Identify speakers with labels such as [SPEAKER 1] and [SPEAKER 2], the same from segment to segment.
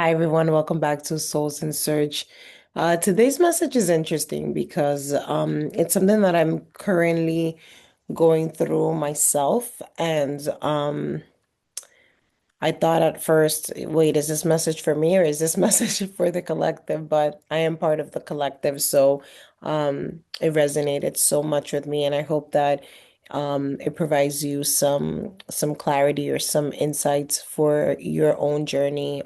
[SPEAKER 1] Hi, everyone. Welcome back to Souls in Search. Today's message is interesting because it's something that I'm currently going through myself. And I thought at first, wait, is this message for me or is this message for the collective? But I am part of the collective, so it resonated so much with me, and I hope that it provides you some clarity or some insights for your own journey,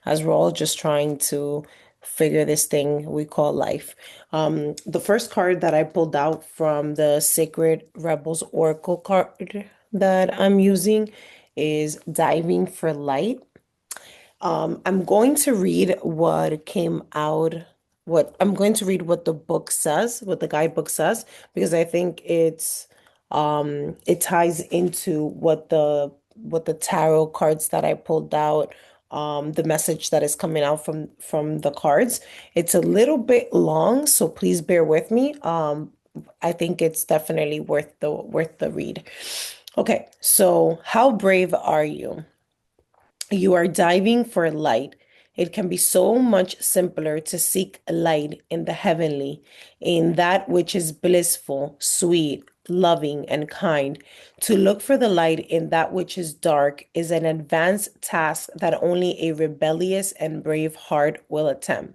[SPEAKER 1] as we're all just trying to figure this thing we call life. The first card that I pulled out from the Sacred Rebels Oracle card that I'm using is Diving for Light. I'm going to read what came out, what I'm going to read what the book says, what the guidebook says, because I think it ties into what the tarot cards that I pulled out, the message that is coming out from the cards. It's a little bit long, so please bear with me. I think it's definitely worth the read. Okay, so how brave are you? You are diving for light. It can be so much simpler to seek light in the heavenly, in that which is blissful, sweet, loving, and kind. To look for the light in that which is dark is an advanced task that only a rebellious and brave heart will attempt.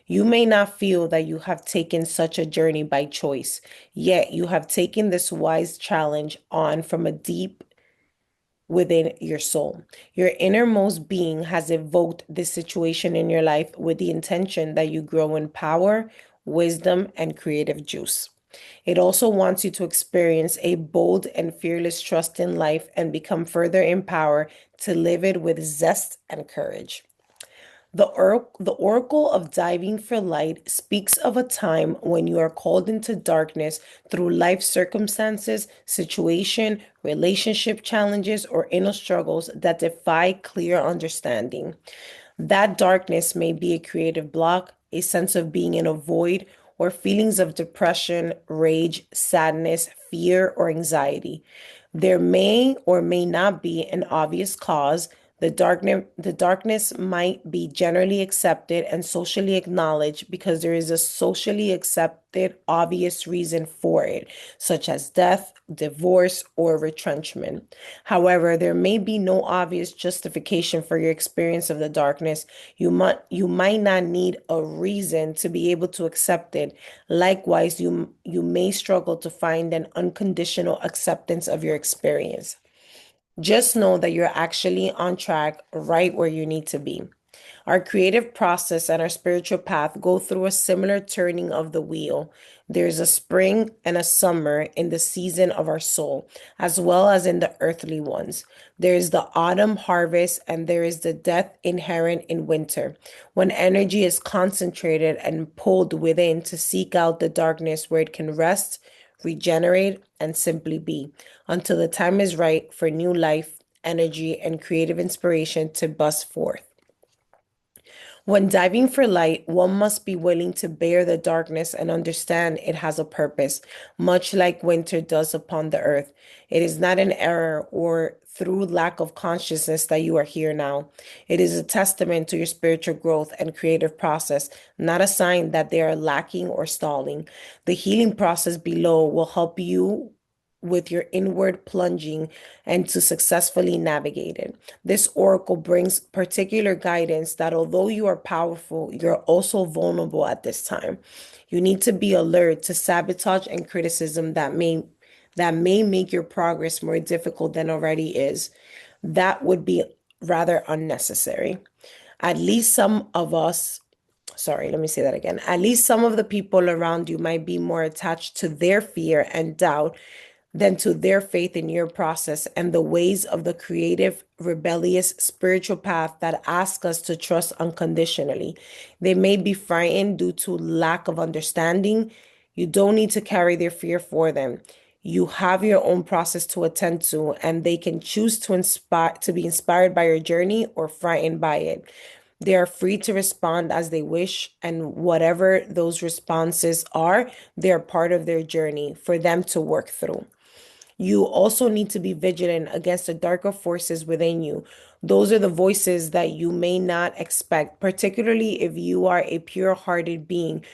[SPEAKER 1] You may not feel that you have taken such a journey by choice, yet you have taken this wise challenge on from a deep within your soul. Your innermost being has evoked this situation in your life with the intention that you grow in power, wisdom, and creative juice. It also wants you to experience a bold and fearless trust in life and become further empowered to live it with zest and courage. The oracle of diving for light speaks of a time when you are called into darkness through life circumstances, situation, relationship challenges, or inner struggles that defy clear understanding. That darkness may be a creative block, a sense of being in a void, or feelings of depression, rage, sadness, fear, or anxiety. There may or may not be an obvious cause. The darkness might be generally accepted and socially acknowledged because there is a socially accepted obvious reason for it, such as death, divorce, or retrenchment. However, there may be no obvious justification for your experience of the darkness. You might not need a reason to be able to accept it. Likewise, you may struggle to find an unconditional acceptance of your experience. Just know that you're actually on track right where you need to be. Our creative process and our spiritual path go through a similar turning of the wheel. There's a spring and a summer in the season of our soul, as well as in the earthly ones. There is the autumn harvest and there is the death inherent in winter, when energy is concentrated and pulled within to seek out the darkness where it can rest, regenerate, and simply be until the time is right for new life, energy, and creative inspiration to bust forth. When diving for light, one must be willing to bear the darkness and understand it has a purpose, much like winter does upon the earth. It is not an error or through lack of consciousness that you are here now. It is a testament to your spiritual growth and creative process, not a sign that they are lacking or stalling. The healing process below will help you with your inward plunging and to successfully navigate it. This oracle brings particular guidance that although you are powerful, you're also vulnerable at this time. You need to be alert to sabotage and criticism that may make your progress more difficult than already is. That would be rather unnecessary. At least some of us, sorry, let me say that again. At least some of the people around you might be more attached to their fear and doubt than to their faith in your process and the ways of the creative, rebellious spiritual path that ask us to trust unconditionally. They may be frightened due to lack of understanding. You don't need to carry their fear for them. You have your own process to attend to, and they can choose to be inspired by your journey or frightened by it. They are free to respond as they wish, and whatever those responses are, they are part of their journey for them to work through. You also need to be vigilant against the darker forces within you Those are the voices that you may not expect, particularly if you are a pure-hearted being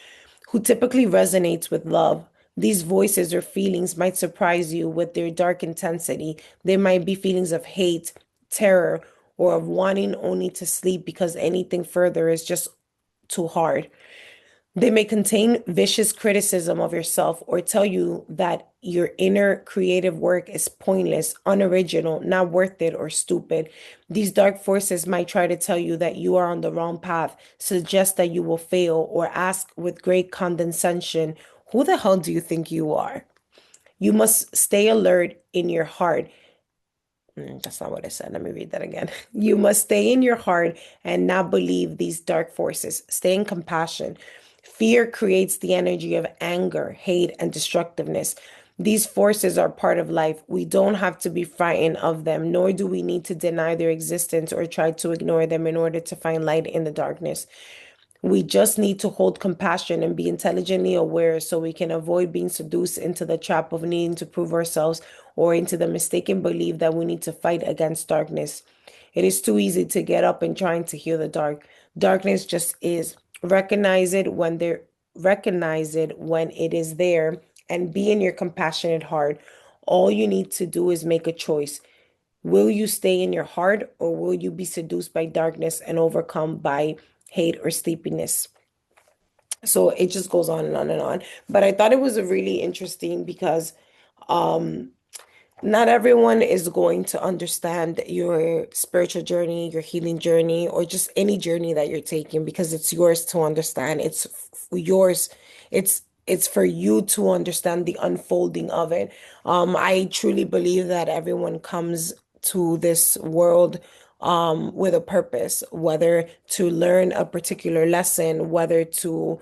[SPEAKER 1] who typically resonates with love. These voices or feelings might surprise you with their dark intensity. They might be feelings of hate, terror, or of wanting only to sleep because anything further is just too hard. They may contain vicious criticism of yourself or tell you that your inner creative work is pointless, unoriginal, not worth it, or stupid. These dark forces might try to tell you that you are on the wrong path, suggest that you will fail, or ask with great condescension, who the hell do you think you are? You must stay alert in your heart. That's not what I said. Let me read that again. You must stay in your heart and not believe these dark forces. Stay in compassion. Fear creates the energy of anger, hate, and destructiveness. These forces are part of life. We don't have to be frightened of them, nor do we need to deny their existence or try to ignore them in order to find light in the darkness. We just need to hold compassion and be intelligently aware so we can avoid being seduced into the trap of needing to prove ourselves or into the mistaken belief that we need to fight against darkness. It is too easy to get up and trying to heal the dark. Darkness just is. Recognize it when it is there and be in your compassionate heart. All you need to do is make a choice. Will you stay in your heart or will you be seduced by darkness and overcome by hate or sleepiness? So it just goes on and on and on. But I thought it was a really interesting because um not everyone is going to understand your spiritual journey, your healing journey, or just any journey that you're taking because it's yours to understand. Yours. It's for you to understand the unfolding of it. I truly believe that everyone comes to this world with a purpose, whether to learn a particular lesson, whether to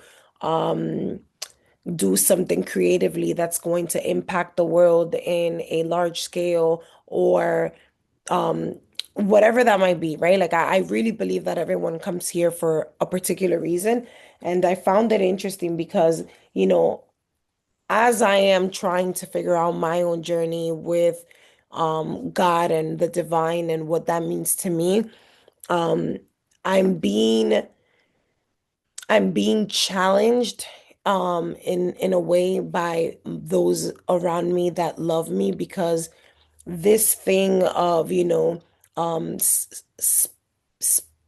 [SPEAKER 1] do something creatively that's going to impact the world in a large scale or um whatever that might be, right? Like I really believe that everyone comes here for a particular reason. And I found it interesting because, you know, as I am trying to figure out my own journey with God and the divine and what that means to me, um, I'm being I'm being challenged in a way by those around me that love me because this thing of, you know, s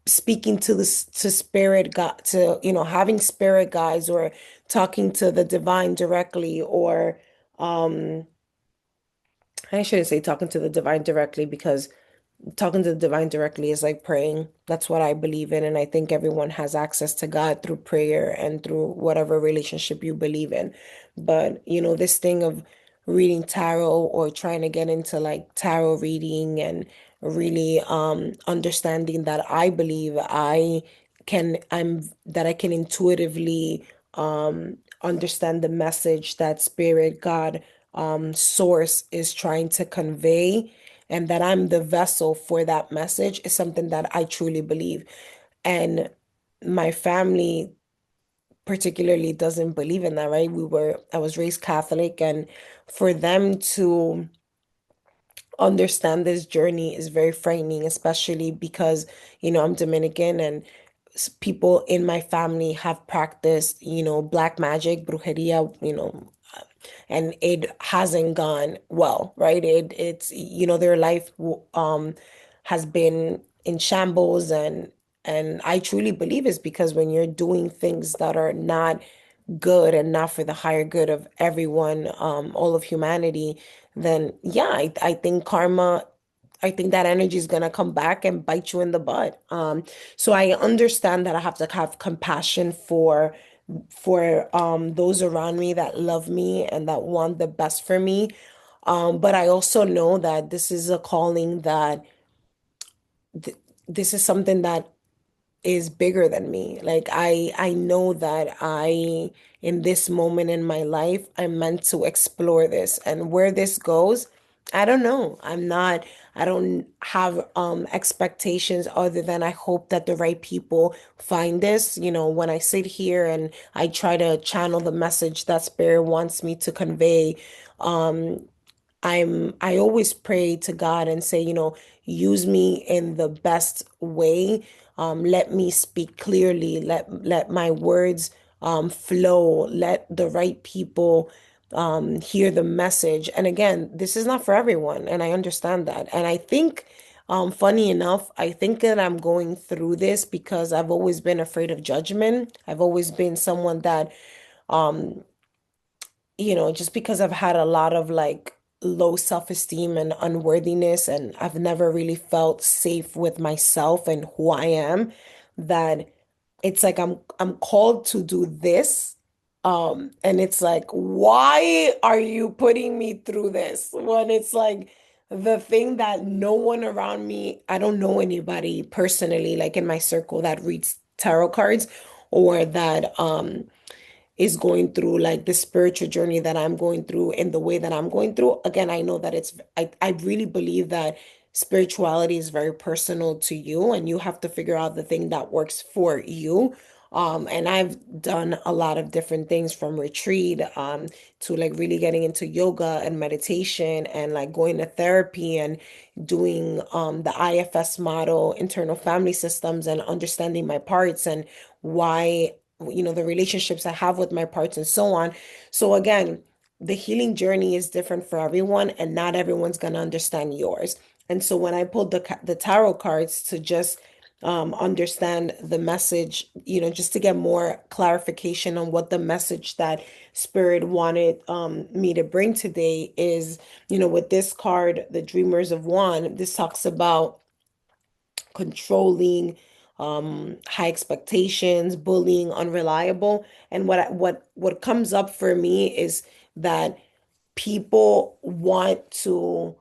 [SPEAKER 1] speaking to to spirit God, to, you know, having spirit guides or talking to the divine directly or um I shouldn't say talking to the divine directly because talking to the divine directly is like praying. That's what I believe in. And I think everyone has access to God through prayer and through whatever relationship you believe in. But, you know, this thing of reading tarot or trying to get into like tarot reading and really understanding that I believe I can intuitively understand the message that spirit, God, source is trying to convey and that I'm the vessel for that message is something that I truly believe. And my family particularly doesn't believe in that, right? I was raised Catholic, and for them to understand this journey is very frightening, especially because, you know, I'm Dominican and people in my family have practiced, you know, black magic, brujeria, you know, and it hasn't gone well, right? It's, you know, their life has been in shambles and I truly believe it's because when you're doing things that are not good and not for the higher good of everyone, all of humanity, then yeah, I think karma, I think that energy is gonna come back and bite you in the butt. So I understand that I have to have compassion for those around me that love me and that want the best for me. But I also know that this is a calling that th this is something that is bigger than me. Like I know that I in this moment in my life I'm meant to explore this and where this goes, I don't know. I don't have expectations other than I hope that the right people find this. You know, when I sit here and I try to channel the message that spirit wants me to convey, I always pray to God and say, use me in the best way. Let me speak clearly. Let my words flow. Let the right people hear the message. And again, this is not for everyone, and I understand that. And I think, funny enough, I think that I'm going through this because I've always been afraid of judgment. I've always been someone that um, just because I've had a lot of like low self-esteem and unworthiness, and I've never really felt safe with myself and who I am, that it's like I'm called to do this. And it's like, why are you putting me through this when it's like the thing that no one around me, I don't know anybody personally, like in my circle that reads tarot cards or that is going through like the spiritual journey that I'm going through in the way that I'm going through. Again, I know that I really believe that spirituality is very personal to you and you have to figure out the thing that works for you. And I've done a lot of different things from retreat, to like really getting into yoga and meditation and like going to therapy and doing, the IFS model, internal family systems, and understanding my parts and why the relationships I have with my parts and so on. So again, the healing journey is different for everyone, and not everyone's gonna understand yours. And so when I pulled the tarot cards to just understand the message, just to get more clarification on what the message that Spirit wanted me to bring today is, with this card, the Dreamers of One, this talks about controlling, high expectations, bullying, unreliable. And what comes up for me is that people want to,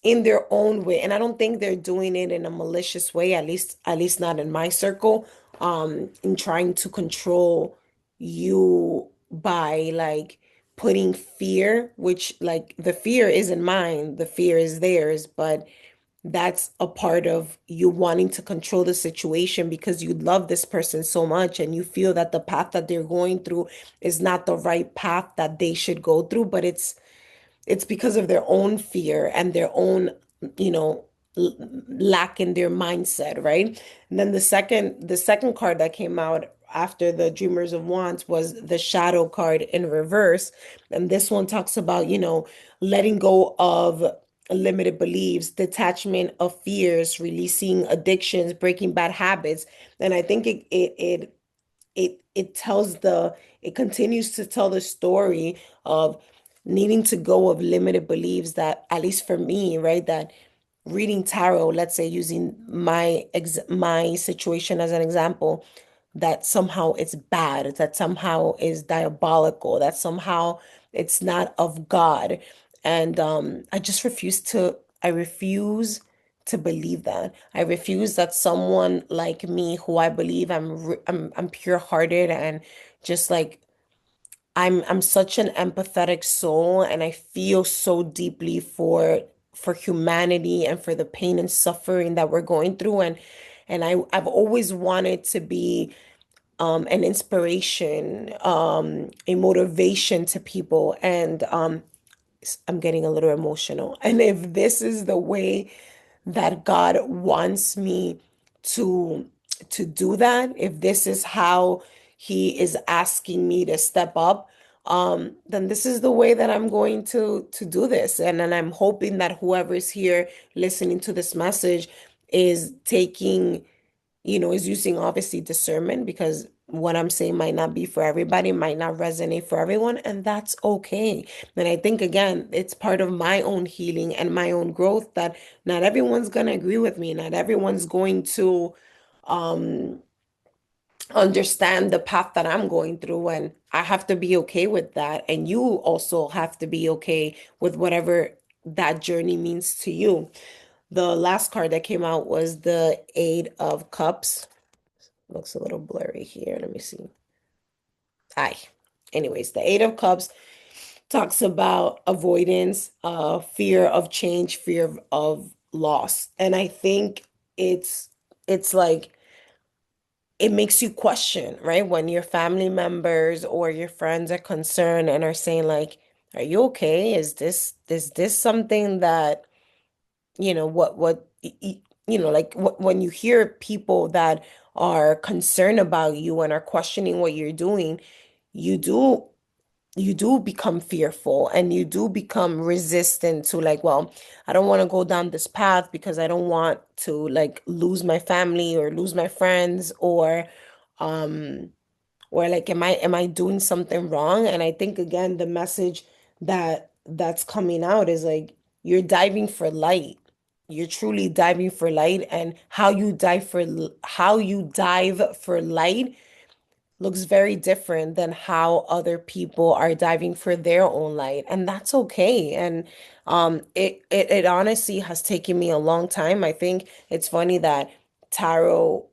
[SPEAKER 1] in their own way, and I don't think they're doing it in a malicious way, at least not in my circle, in trying to control you by like putting fear, which like the fear isn't mine, the fear is theirs, but that's a part of you wanting to control the situation because you love this person so much and you feel that the path that they're going through is not the right path that they should go through, but it's because of their own fear and their own, you know, lack in their mindset, right? And then the second card that came out after the Dreamers of Wands was the Shadow card in reverse. And this one talks about, letting go of limited beliefs, detachment of fears, releasing addictions, breaking bad habits. And I think it continues to tell the story of needing to go of limited beliefs that, at least for me, right, that reading tarot, let's say using my situation as an example, that somehow it's bad, that somehow is diabolical, that somehow it's not of God. And I refuse to believe that. I refuse that someone like me, who I believe I'm pure-hearted and just like I'm such an empathetic soul, and I feel so deeply for humanity and for the pain and suffering that we're going through, and I've always wanted to be an inspiration, a motivation to people, and I'm getting a little emotional. And if this is the way that God wants me to to do that, if this is how he is asking me to step up, then this is the way that I'm going to do this. And I'm hoping that whoever's here listening to this message is taking, is using obviously discernment, because what I'm saying might not be for everybody, might not resonate for everyone, and that's okay. And I think again, it's part of my own healing and my own growth that not everyone's gonna agree with me, not everyone's going to um understand the path that I'm going through, and I have to be okay with that. And you also have to be okay with whatever that journey means to you. The last card that came out was the Eight of Cups. Looks a little blurry here. Let me see. Aye. Anyways, the Eight of Cups talks about avoidance, fear of change, fear of loss. And I think it's like it makes you question, right? When your family members or your friends are concerned and are saying like, Are you okay? Is this something that, like when you hear people that are concerned about you and are questioning what you're doing, you do you do become fearful and you do become resistant to like, well, I don't want to go down this path because I don't want to like lose my family or lose my friends um or like am I doing something wrong? And I think again the message that's coming out is like you're diving for light. You're truly diving for light, and how you dive for light looks very different than how other people are diving for their own light, and that's okay. And it honestly has taken me a long time. I think it's funny tarot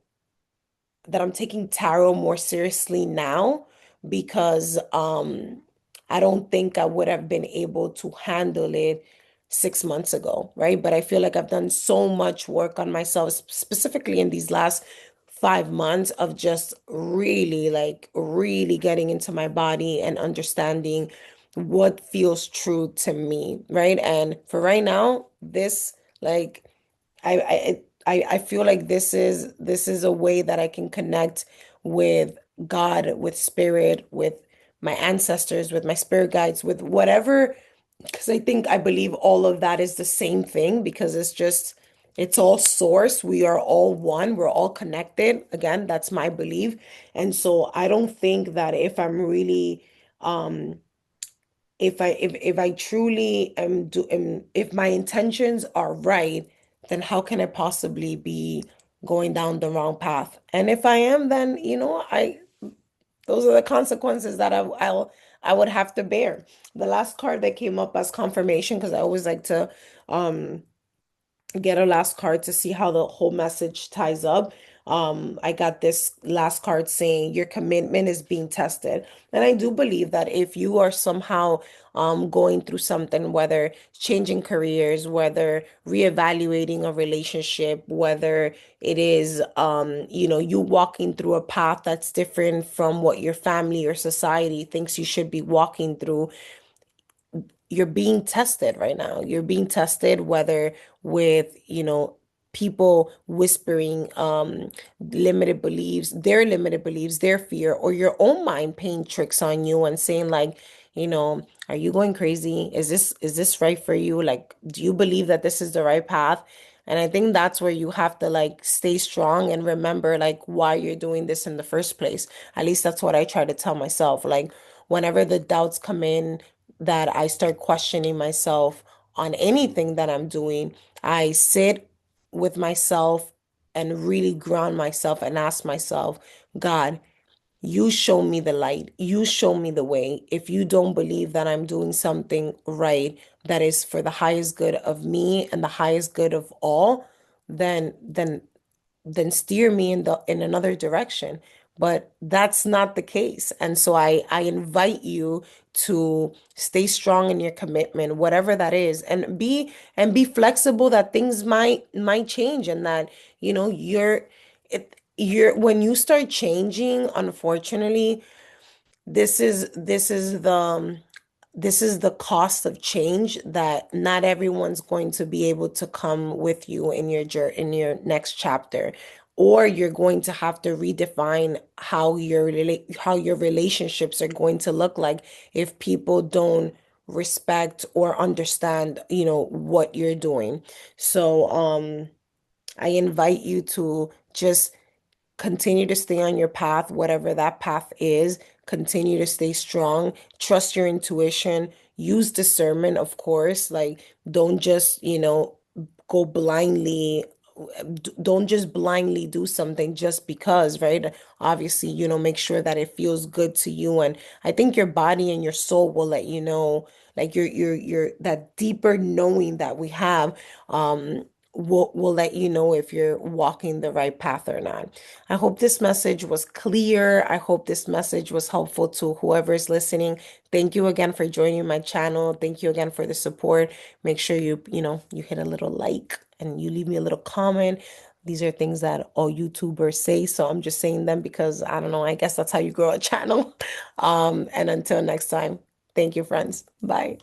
[SPEAKER 1] that I'm taking tarot more seriously now because I don't think I would have been able to handle it 6 months ago, right? But I feel like I've done so much work on myself, specifically in these last 5 months of just really, like, really getting into my body and understanding what feels true to me, right? And for right now, this, like, I feel like this is a way that I can connect with God, with spirit, with my ancestors, with my spirit guides, with whatever, because I believe all of that is the same thing because it's all source. We are all one. We're all connected. Again, that's my belief. And so I don't think that if I'm really if I truly if my intentions are right, then how can I possibly be going down the wrong path? And if I am, then I those are the consequences that I would have to bear. The last card that came up as confirmation, because I always like to um get a last card to see how the whole message ties up. I got this last card saying your commitment is being tested. And I do believe that if you are somehow going through something, whether changing careers, whether reevaluating a relationship, whether it is you walking through a path that's different from what your family or society thinks you should be walking through, you're being tested right now. You're being tested whether with, people whispering limited beliefs, their fear, or your own mind playing tricks on you and saying like, are you going crazy? Is this right for you? Like, do you believe that this is the right path? And I think that's where you have to like stay strong and remember like why you're doing this in the first place. At least that's what I try to tell myself. Like whenever the doubts come in, that I start questioning myself on anything that I'm doing, I sit with myself and really ground myself and ask myself, God, you show me the light. You show me the way. If you don't believe that I'm doing something right, that is for the highest good of me and the highest good of all, then steer me in another direction. But that's not the case. And so I invite you to stay strong in your commitment, whatever that is, and be flexible that things might change, and that you're when you start changing, unfortunately, this is the cost of change, that not everyone's going to be able to come with you in your next chapter, or you're going to have to redefine how your relationships are going to look like if people don't respect or understand, what you're doing. So I invite you to just continue to stay on your path, whatever that path is. Continue to stay strong. Trust your intuition. Use discernment, of course. Like, don't just, go blindly. Don't just blindly do something just because, right? Obviously, make sure that it feels good to you. And I think your body and your soul will let you know, like your that deeper knowing that we have, will let you know if you're walking the right path or not. I hope this message was clear. I hope this message was helpful to whoever is listening. Thank you again for joining my channel. Thank you again for the support. Make sure you hit a little like and you leave me a little comment. These are things that all YouTubers say, so I'm just saying them because I don't know, I guess that's how you grow a channel. And until next time. Thank you, friends. Bye.